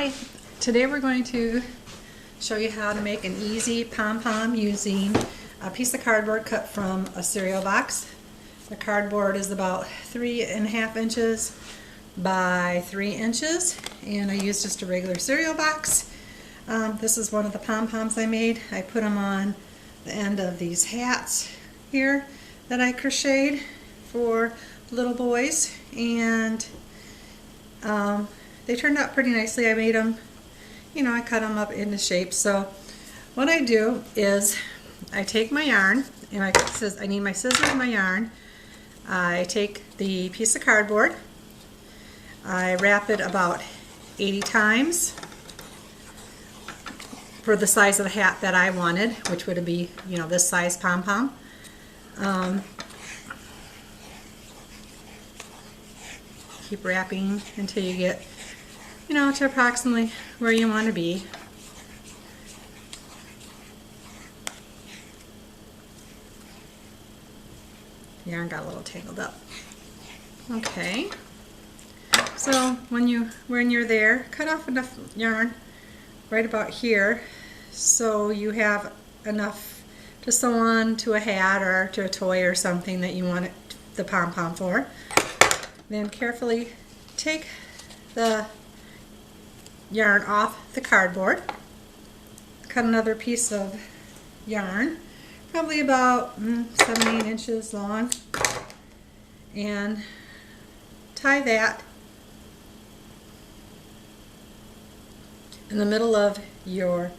Hi, today we're going to show you how to make an easy pom-pom using a piece of cardboard cut from a cereal box. The cardboard is about 3.5 inches by 3 inches, and I used just a regular cereal box. This is one of the pom-poms I made. I put them on the end of these hats here that I crocheted for little boys, and they turned out pretty nicely. I made them, I cut them up into shapes. So what I do is I take my yarn, and I need my scissors and my yarn. I take the piece of cardboard, I wrap it about 80 times for the size of the hat that I wanted, which would be, this size pom-pom. Keep wrapping until you get, to approximately where you want to be. The yarn got a little tangled up. Okay. So when you're there, cut off enough yarn right about here so you have enough to sew on to a hat or to a toy or something that you want the pom-pom for. Then carefully take the yarn off the cardboard. Cut another piece of yarn, probably about 7-8 inches long, and tie that in the middle of your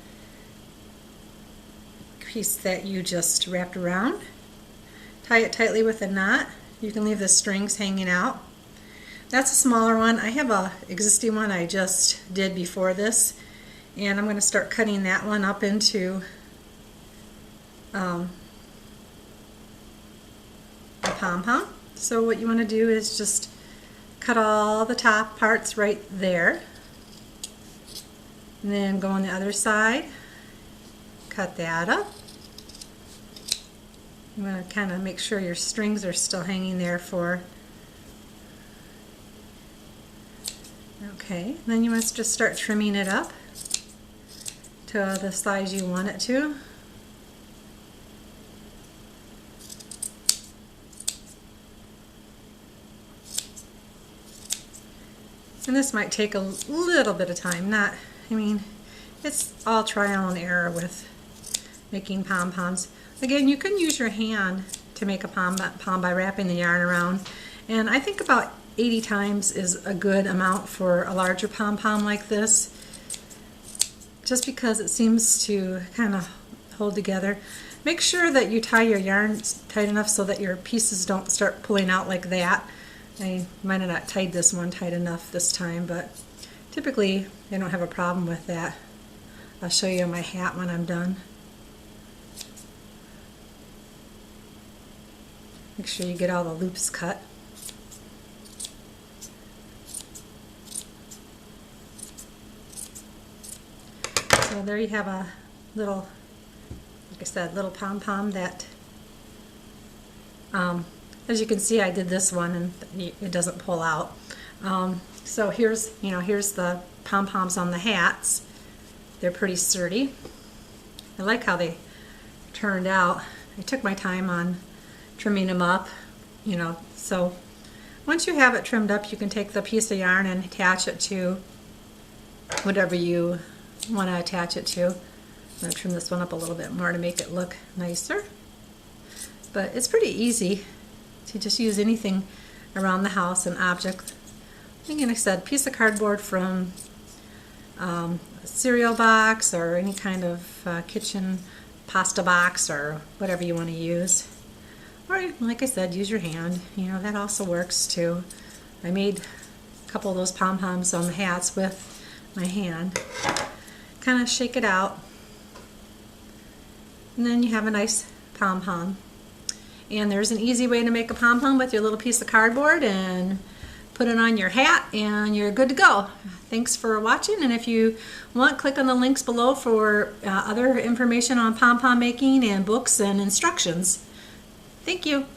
piece that you just wrapped around. Tie it tightly with a knot. You can leave the strings hanging out. That's a smaller one. I have a existing one I just did before this, and I'm going to start cutting that one up into a pom-pom. So what you want to do is just cut all the top parts right there, and then go on the other side, cut that up. You want to kind of make sure your strings are still hanging there for. Okay, then you must just start trimming it up to the size you want it to. And this might take a little bit of time. It's all trial and error with making pom-poms. Again, you can use your hand to make a pom-pom by wrapping the yarn around, and I think about 80 times is a good amount for a larger pom-pom like this, just because it seems to kind of hold together. Make sure that you tie your yarn tight enough so that your pieces don't start pulling out like that. I might have not tied this one tight enough this time, but typically I don't have a problem with that. I'll show you my hat when I'm done. Make sure you get all the loops cut. So there you have a little, like I said, little pom-pom that, as you can see, I did this one and it doesn't pull out. So here's the pom-poms on the hats. They're pretty sturdy. I like how they turned out. I took my time on trimming them up, so once you have it trimmed up, you can take the piece of yarn and attach it to whatever you want to attach it to. I'm going to trim this one up a little bit more to make it look nicer. But it's pretty easy to just use anything around the house, an object. Like I said, piece of cardboard from a cereal box or any kind of kitchen pasta box or whatever you want to use. Or, like I said, use your hand. That also works too. I made a couple of those pom-poms on the hats with my hand. Kind of shake it out, and then you have a nice pom-pom. And there's an easy way to make a pom-pom with your little piece of cardboard and put it on your hat, and you're good to go. Thanks for watching, and if you want, click on the links below for other information on pom-pom making and books and instructions. Thank you.